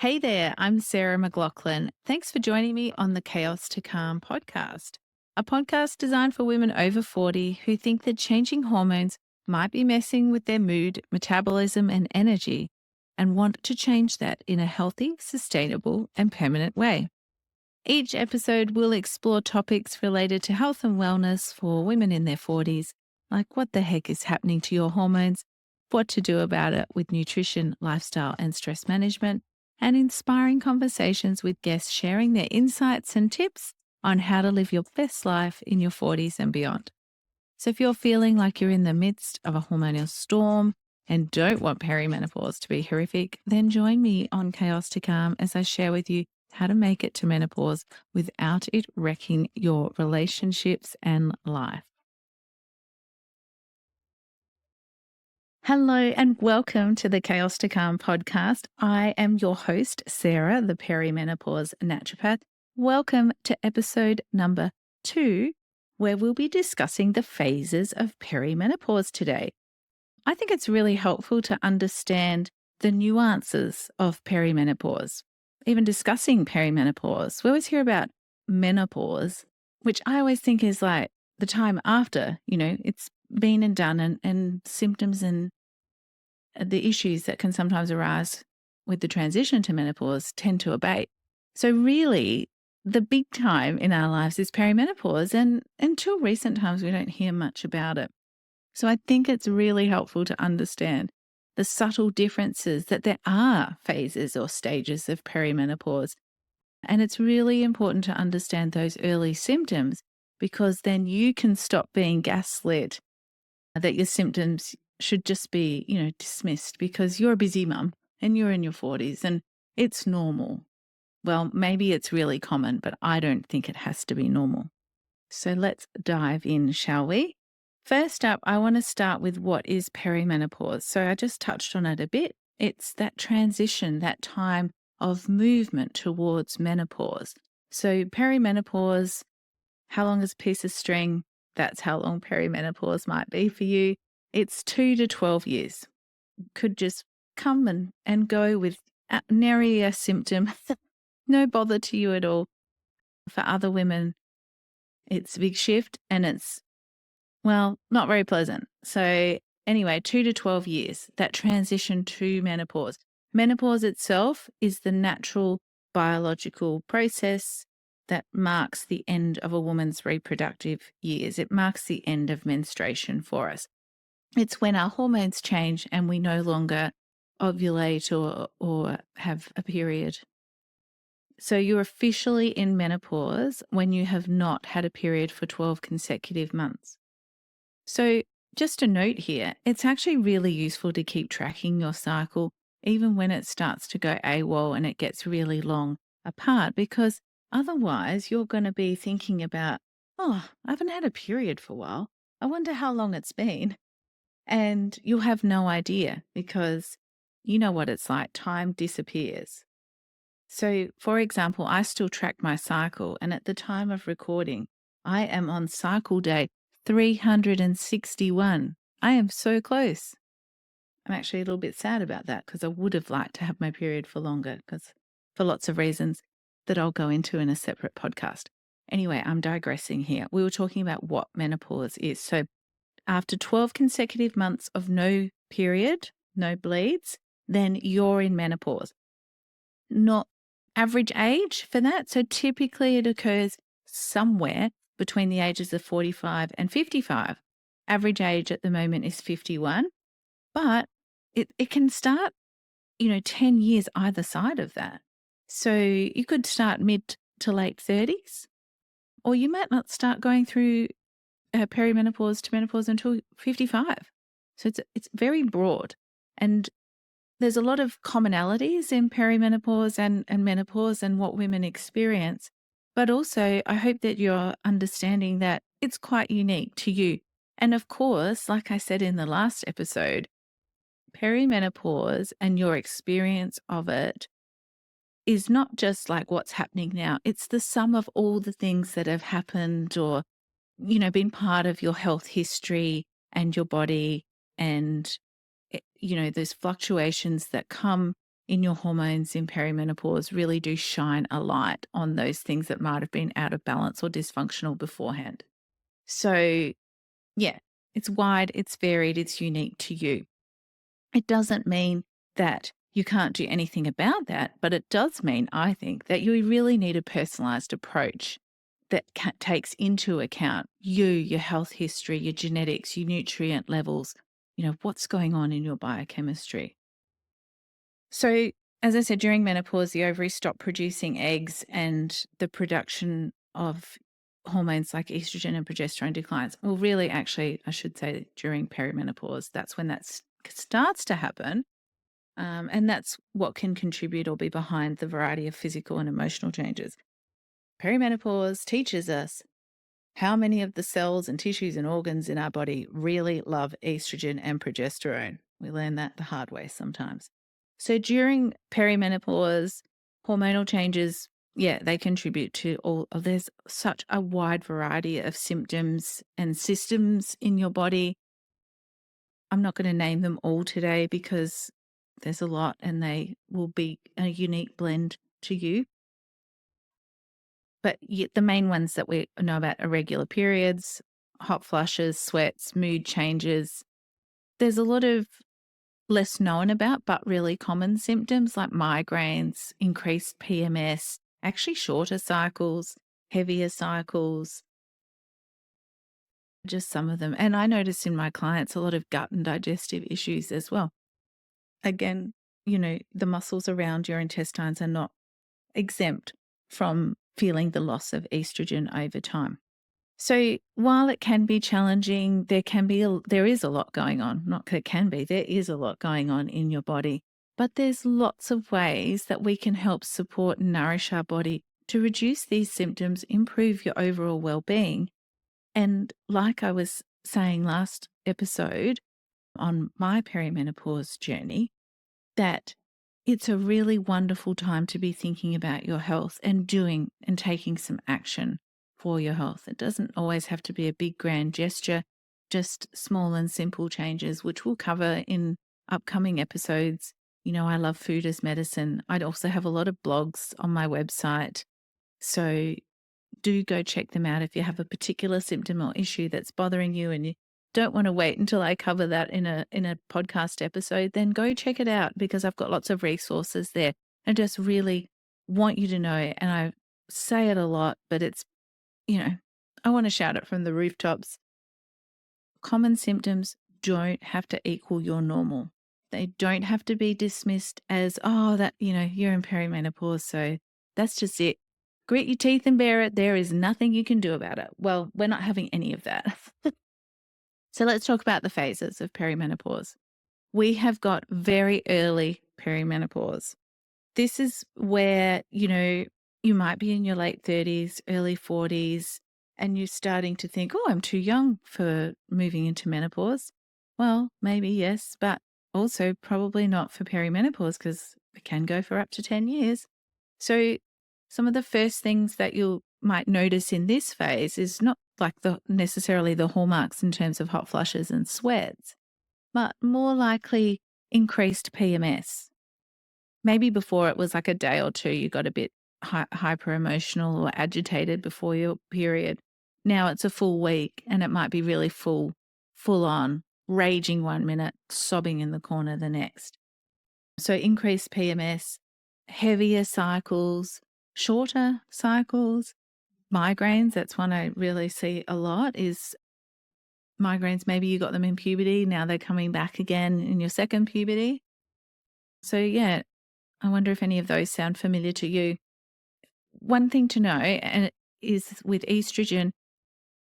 Hey there, I'm Sarah McLaughlin. Thanks for joining me on the Chaos to Calm podcast, a podcast designed for women over 40 who think that changing hormones might be messing with their mood, metabolism, and energy, and want to change that in a healthy, sustainable, and permanent way. Each episode will explore topics related to health and wellness for women in their 40s, like what the heck is happening to your hormones, what to do about it with nutrition, lifestyle, and stress management, and inspiring conversations with guests sharing their insights and tips on how to live your best life in your 40s and beyond. So if you're feeling like you're in the midst of a hormonal storm and don't want perimenopause to be horrific, then join me on Chaos to Calm as I share with you how to make it to menopause without it wrecking your relationships and life. Hello and welcome to the Chaos to Calm podcast. I am your host, Sarah, the perimenopause naturopath. Welcome to episode number 2, where we'll be discussing the phases of perimenopause today. I think it's really helpful to understand the nuances of perimenopause. Even discussing perimenopause, we always hear about menopause, which I always think is like the time after, it's been and done, and symptoms and the issues that can sometimes arise with the transition to menopause tend to abate. So really, the big time in our lives is perimenopause, and until recent times, we don't hear much about it. So I think it's really helpful to understand the subtle differences that there are phases or stages of perimenopause. And it's really important to understand those early symptoms, because then you can stop being gaslit that your symptoms should just be, dismissed because you're a busy mum and you're in your 40s and it's normal. Well, maybe it's really common, but I don't think it has to be normal. So let's dive in, shall we? First up, I want to start with what is perimenopause. So I just touched on it a bit. It's that transition, that time of movement towards menopause. So perimenopause, how long is a piece of string? That's how long perimenopause might be for you. It's 2 to 12 years. Could just come and go with nary a symptom, no bother to you at all. For other women, it's a big shift and it's, well, not very pleasant. So anyway, 2 to 12 years, that transition to menopause. Menopause itself is the natural biological process that marks the end of a woman's reproductive years. It marks the end of menstruation for us. It's when our hormones change and we no longer ovulate or have a period. So you're officially in menopause when you have not had a period for 12 consecutive months. So just a note here, it's actually really useful to keep tracking your cycle, even when it starts to go AWOL and it gets really long apart, because otherwise you're going to be thinking about, oh, I haven't had a period for a while. I wonder how long it's been. And you'll have no idea because you know what it's like. Time disappears. So, for example, I still track my cycle, and at the time of recording, I am on cycle day 361. I am so close. I'm actually a little bit sad about that because I would have liked to have my period for longer, because for lots of reasons that I'll go into in a separate podcast. Anyway, I'm digressing here. We were talking about what menopause is. So after 12 consecutive months of no period, no bleeds, then you're in menopause. Not average age for that. So typically it occurs somewhere between the ages of 45 and 55. Average age at the moment is 51, but it can start, 10 years either side of that. So you could start mid to late 30s, or you might not start going through perimenopause to menopause until 55. So it's very broad. And there's a lot of commonalities in perimenopause and menopause and what women experience. But also, I hope that you're understanding that it's quite unique to you. And of course, like I said in the last episode, perimenopause and your experience of it is not just like what's happening now. It's the sum of all the things that have happened or, been part of your health history and your body and, those fluctuations that come in your hormones in perimenopause really do shine a light on those things that might have been out of balance or dysfunctional beforehand. So, yeah, it's wide, it's varied, it's unique to you. It doesn't mean that you can't do anything about that, but it does mean, I think, that you really need a personalized approach that takes into account you, your health history, your genetics, your nutrient levels, what's going on in your biochemistry. So, as I said, during menopause, the ovaries stop producing eggs and the production of hormones like estrogen and progesterone declines. Well, really, actually, I should say during perimenopause, that's when that starts to happen. And that's what can contribute or be behind the variety of physical and emotional changes. Perimenopause teaches us how many of the cells and tissues and organs in our body really love estrogen and progesterone. We learn that the hard way sometimes. So during perimenopause, hormonal changes, yeah, they contribute to there's such a wide variety of symptoms and systems in your body. I'm not going to name them all today because there's a lot and they will be a unique blend to you. But the main ones that we know about are irregular periods, hot flushes, sweats, mood changes. There's a lot of less known about, but really common symptoms like migraines, increased PMS, actually shorter cycles, heavier cycles, just some of them. And I notice in my clients a lot of gut and digestive issues as well. Again, the muscles around your intestines are not exempt from feeling the loss of estrogen over time. So while it can be challenging, there is a lot going on. Not that it can be, there is a lot going on in your body. But there's lots of ways that we can help support and nourish our body to reduce these symptoms, improve your overall well-being. And like I was saying last episode on my perimenopause journey, that it's a really wonderful time to be thinking about your health and doing and taking some action for your health. It doesn't always have to be a big grand gesture, just small and simple changes, which we'll cover in upcoming episodes. I love food as medicine. I'd also have a lot of blogs on my website. So do go check them out if you have a particular symptom or issue that's bothering you and you don't want to wait until I cover that in a podcast episode, then go check it out because I've got lots of resources there. I just really want you to know, and I say it a lot, but it's, I want to shout it from the rooftops. Common symptoms don't have to equal your normal. They don't have to be dismissed as, oh, that, you're in perimenopause, so that's just it. Grit your teeth and bear it. There is nothing you can do about it. Well, we're not having any of that. So let's talk about the phases of perimenopause. We have got very early perimenopause. This is where, you might be in your late 30s, early 40s, and you're starting to think, oh, I'm too young for moving into menopause. Well, maybe yes, but also probably not for perimenopause because it can go for up to 10 years. So some of the first things that you might notice in this phase is not like necessarily the hallmarks in terms of hot flushes and sweats, but more likely increased PMS. Maybe before it was like a day or two, you got a bit hyper emotional or agitated before your period. Now it's a full week and it might be really full on, raging 1 minute, sobbing in the corner the next. So increased PMS, heavier cycles, shorter cycles, migraines. That's one I really see a lot is migraines. Maybe you got them in puberty. Now they're coming back again in your second puberty. So yeah, I wonder if any of those sound familiar to you. One thing to know is with estrogen,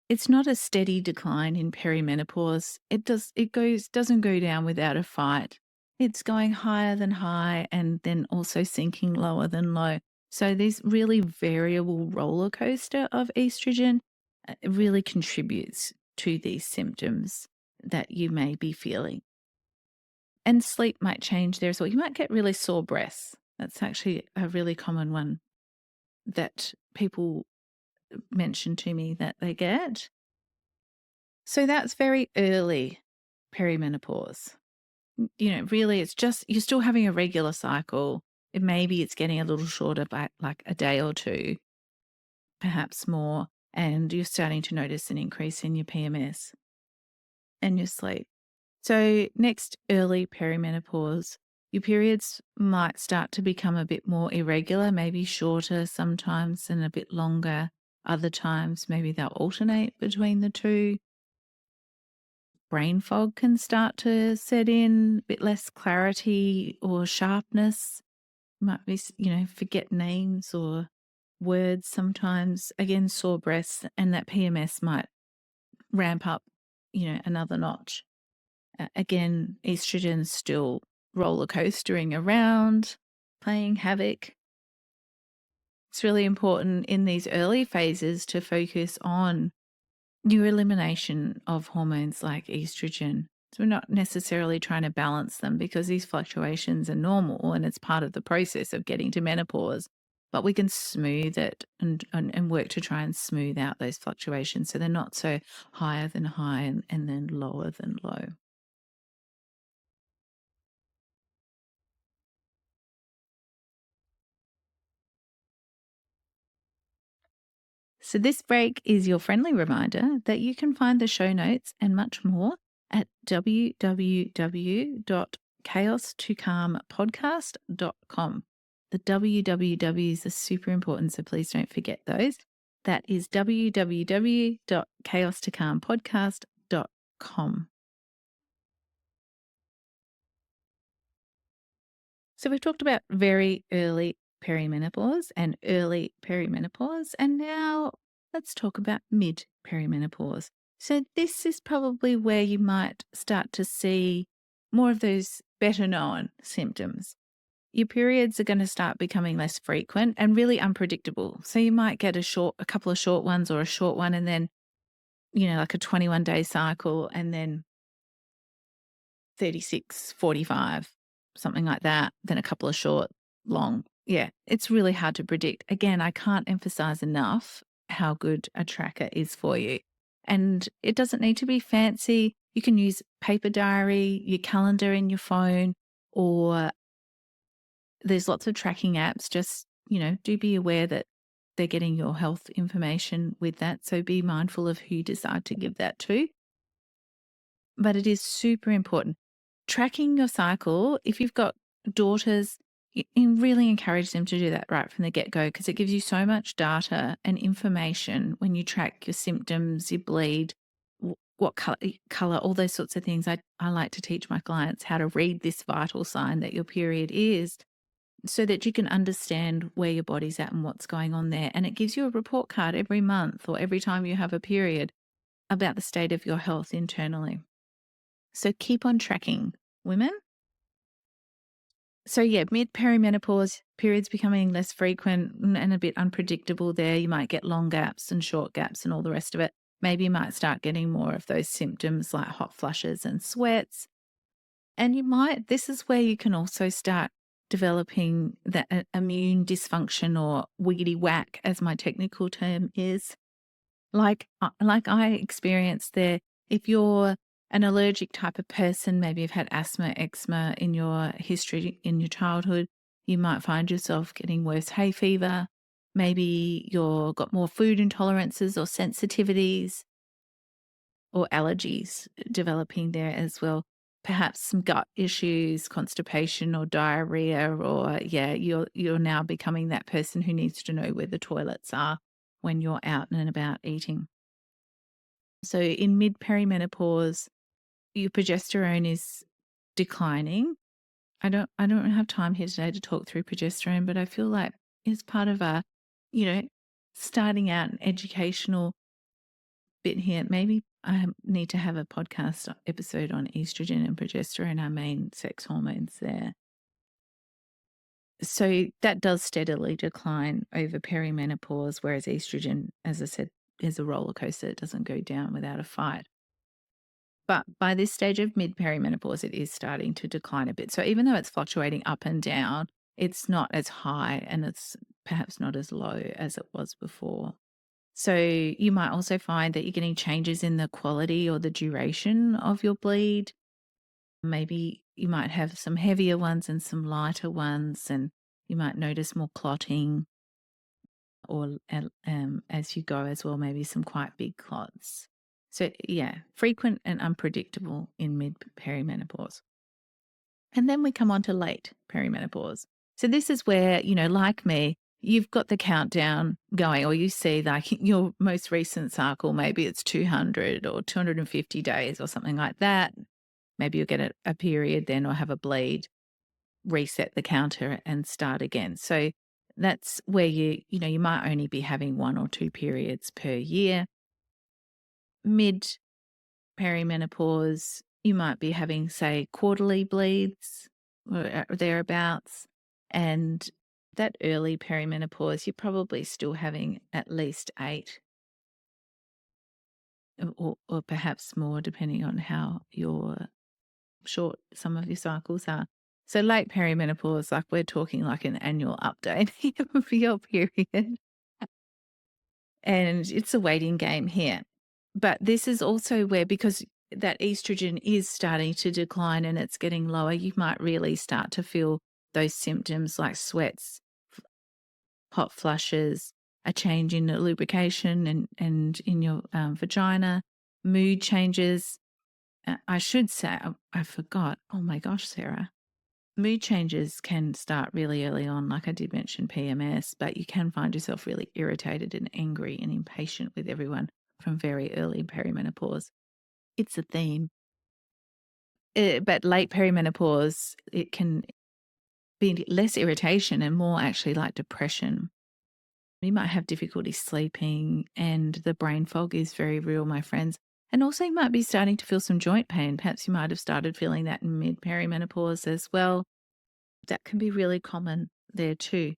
it's not a steady decline in perimenopause. Doesn't go down without a fight. It's going higher than high and then also sinking lower than low. So this really variable roller coaster of estrogen really contributes to these symptoms that you may be feeling. And sleep might change there as well. You might get really sore breasts. That's actually a really common one that people mention to me that they get. So that's very early perimenopause. really it's just you're still having a regular cycle. Maybe it's getting a little shorter by like a day or two, perhaps more, and you're starting to notice an increase in your PMS and your sleep. So, next, early perimenopause. Your periods might start to become a bit more irregular, maybe shorter sometimes and a bit longer. Other times, maybe they'll alternate between the two. Brain fog can start to set in, a bit less clarity or sharpness. Might be, forget names or words sometimes. Again, sore breasts, and that PMS might ramp up, another notch. Again, estrogen's still roller coastering around, playing havoc. It's really important in these early phases to focus on your elimination of hormones like estrogen. So we're not necessarily trying to balance them because these fluctuations are normal and it's part of the process of getting to menopause. But we can smooth it and work to try and smooth out those fluctuations so they're not so higher than high and then lower than low. So, this break is your friendly reminder that you can find the show notes and much more at www.chaos2calmpodcast.com. The wwws are super important, so please don't forget those. That is www.chaos2calmpodcast.com. So we've talked about very early perimenopause and early perimenopause, and now let's talk about mid perimenopause. So this is probably where you might start to see more of those better known symptoms. Your periods are going to start becoming less frequent and really unpredictable. So you might get a couple of short ones or a short one and then, like a 21-day cycle and then 36, 45, something like that, then a couple of short, long. Yeah, it's really hard to predict. Again, I can't emphasize enough how good a tracker is for you. And it doesn't need to be fancy. You can use paper diary, your calendar in your phone, or there's lots of tracking apps. Just, do be aware that they're getting your health information with that. So be mindful of who you decide to give that to. But it is super important. Tracking your cycle, if you've got daughters, you really encourage them to do that right from the get-go because it gives you so much data and information when you track your symptoms, your bleed, what color, all those sorts of things. I like to teach my clients how to read this vital sign that your period is so that you can understand where your body's at and what's going on there. And it gives you a report card every month or every time you have a period about the state of your health internally. So keep on tracking, women. So yeah, mid-perimenopause, periods becoming less frequent and a bit unpredictable there. You might get long gaps and short gaps and all the rest of it. Maybe you might start getting more of those symptoms like hot flushes and sweats. And this is where you can also start developing that immune dysfunction or wiggity whack, as my technical term is. Like I experienced there, if you're an allergic type of person, maybe you've had asthma, eczema in your history in your childhood, you might find yourself getting worse hay fever. Maybe you've got more food intolerances or sensitivities or allergies developing there as well. Perhaps some gut issues, constipation or diarrhea, or you're now becoming that person who needs to know where the toilets are when you're out and about eating. So in mid-perimenopause, your progesterone is declining. I don't have time here today to talk through progesterone, but I feel like it's part of a, starting out an educational bit here. Maybe I need to have a podcast episode on estrogen and progesterone, our main sex hormones there. So that does steadily decline over perimenopause, whereas estrogen, as I said, is a roller coaster. It doesn't go down without a fight. But by this stage of mid-perimenopause, it is starting to decline a bit. So even though it's fluctuating up and down, it's not as high and it's perhaps not as low as it was before. So you might also find that you're getting changes in the quality or the duration of your bleed. Maybe you might have some heavier ones and some lighter ones, and you might notice more clotting or as you go as well, maybe some quite big clots. So yeah, frequent and unpredictable in mid-perimenopause. And then we come on to late perimenopause. So this is where, like me, you've got the countdown going, or you see like your most recent cycle, maybe it's 200 or 250 days or something like that. Maybe you'll get a period then or have a bleed, reset the counter and start again. So that's where you might only be having 1 or 2 periods per year. Mid perimenopause, you might be having, say, quarterly bleeds or thereabouts. And that early perimenopause, you're probably still having at least 8 or perhaps more, depending on how short some of your cycles are. So late perimenopause, like we're talking like an annual update of your period. And it's a waiting game here. But this is also where, because that estrogen is starting to decline and it's getting lower, you might really start to feel those symptoms like sweats, hot flushes, a change in the lubrication and in your vagina, mood changes. I should say, I forgot. Oh my gosh, Sarah. Mood changes can start really early on, like I did mention PMS, but you can find yourself really irritated and angry and impatient with everyone from very early perimenopause. It's a theme. But late perimenopause, it can be less irritation and more actually like depression. You might have difficulty sleeping and the brain fog is very real, my friends. And also you might be starting to feel some joint pain. Perhaps you might have started feeling that in mid-perimenopause as well. That can be really common there too,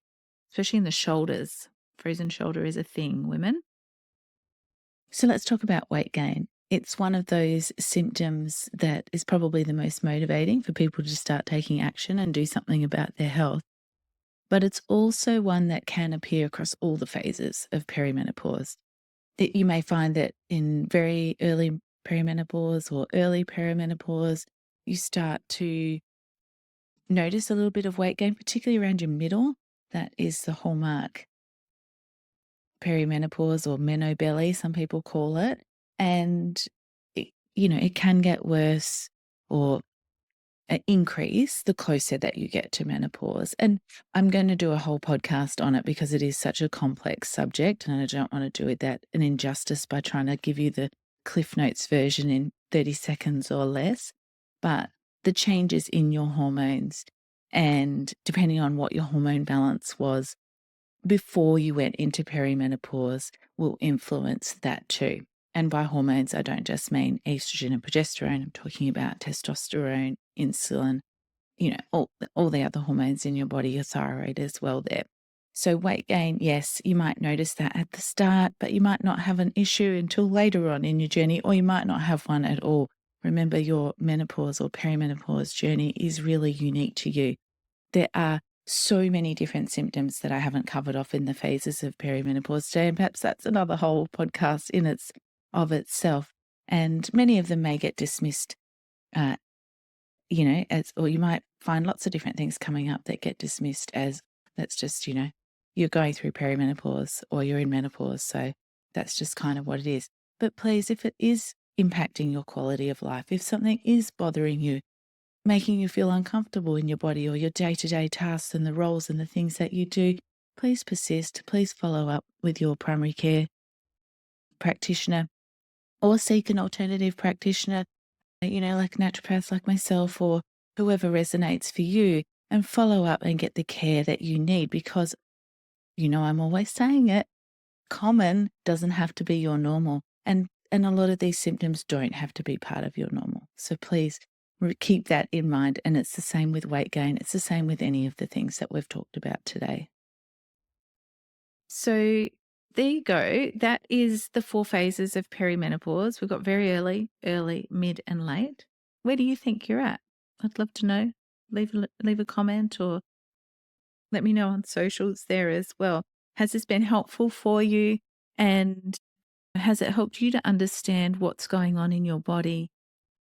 especially in the shoulders. Frozen shoulder is a thing, women. So let's talk about weight gain. It's one of those symptoms that is probably the most motivating for people to start taking action and do something about their health. But it's also one that can appear across all the phases of perimenopause. You may find that in very early perimenopause or early perimenopause, you start to notice a little bit of weight gain, particularly around your middle. That is the hallmark perimenopause or menobelly, some people call it. And, it can get worse or increase the closer that you get to menopause. And I'm going to do a whole podcast on it because it is such a complex subject and I don't want to do it that an injustice by trying to give you the Cliff Notes version in 30 seconds or less. But the changes in your hormones and depending on what your hormone balance was before you went into perimenopause will influence that too. And by hormones, I don't just mean estrogen and progesterone. I'm talking about testosterone, insulin, all the other hormones in your body, your thyroid as well there. So weight gain, yes, you might notice that at the start, but you might not have an issue until later on in your journey, or you might not have one at all. Remember, your menopause or perimenopause journey is really unique to you. There are so many different symptoms that I haven't covered off in the phases of perimenopause today, and perhaps that's another whole podcast in itself. And many of them may get dismissed, or you might find lots of different things coming up that get dismissed as that's just, you're going through perimenopause or you're in menopause. So that's just kind of what it is. But please, if it is impacting your quality of life, if something is bothering you, making you feel uncomfortable in your body or your day-to-day tasks and the roles and the things that you do, please persist. Please follow up with your primary care practitioner or seek an alternative practitioner, like naturopaths like myself or whoever resonates for you, and follow up and get the care that you need because, I'm always saying it, common doesn't have to be your normal. And a lot of these symptoms don't have to be part of your normal. So please keep that in mind. And it's the same with weight gain. It's the same with any of the things that we've talked about today. So there you go. That is the 4 phases of perimenopause. We've got very early, mid, and late. Where do you think you're at? I'd love to know. Leave a comment or let me know on socials there as well. Has this been helpful for you? And has it helped you to understand what's going on in your body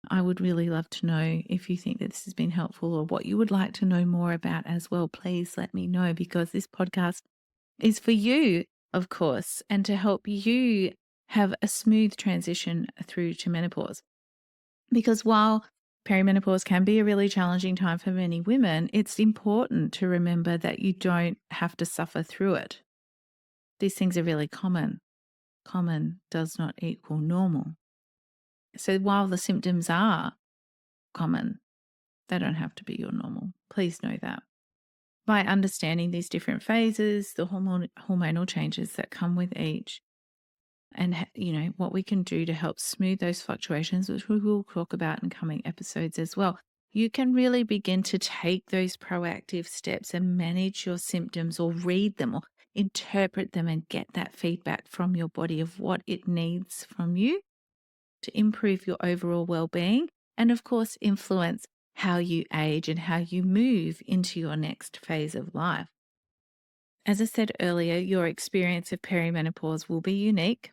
I would really love to know if you think that this has been helpful or what you would like to know more about as well. Please let me know, because this podcast is for you, of course, and to help you have a smooth transition through to menopause. Because while perimenopause can be a really challenging time for many women, it's important to remember that you don't have to suffer through it. These things are really common. Common does not equal normal. So while the symptoms are common, they don't have to be your normal. Please know that. By understanding these different phases, the hormonal changes that come with each, and what we can do to help smooth those fluctuations, which we will talk about in coming episodes as well, you can really begin to take those proactive steps and manage your symptoms, or read them, or interpret them, and get that feedback from your body of what it needs from you to improve your overall well-being, and of course influence how you age and how you move into your next phase of life. As I said earlier, your experience of perimenopause will be unique.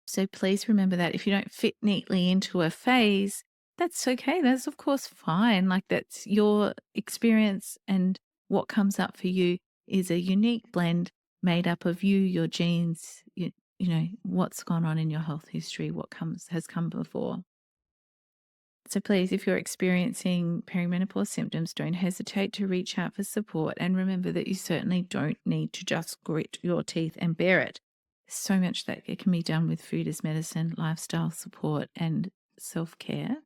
So please remember that if you don't fit neatly into a phase, that's okay. That's of course fine. Like, that's your experience, and what comes up for you is a unique blend made up of you, your genes, what's gone on in your health history, what has come before. So please, if you're experiencing perimenopause symptoms, don't hesitate to reach out for support, and remember that you certainly don't need to just grit your teeth and bear it. There's so much that it can be done with food as medicine, lifestyle support, and self-care.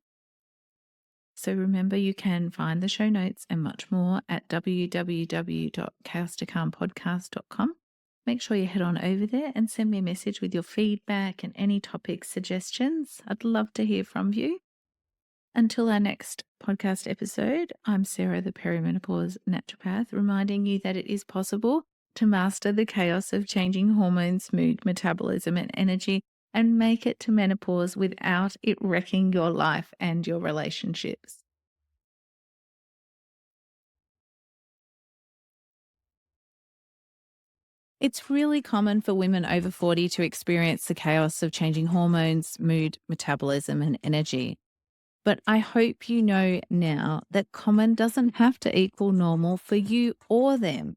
So remember, you can find the show notes and much more at www.chaostocalmpodcast.com. Make sure you head on over there and send me a message with your feedback and any topic suggestions. I'd love to hear from you. Until our next podcast episode, I'm Sarah, the perimenopause naturopath, reminding you that it is possible to master the chaos of changing hormones, mood, metabolism, and energy, and make it to menopause without it wrecking your life and your relationships. It's really common for women over 40 to experience the chaos of changing hormones, mood, metabolism, and energy. But I hope you know now that common doesn't have to equal normal for you or them.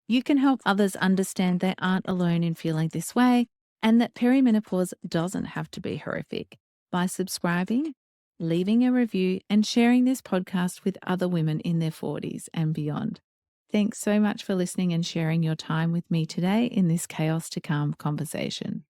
You can help others understand they aren't alone in feeling this way, and that perimenopause doesn't have to be horrific, by subscribing, leaving a review, and sharing this podcast with other women in their 40s and beyond. Thanks so much for listening and sharing your time with me today in this Chaos to Calm conversation.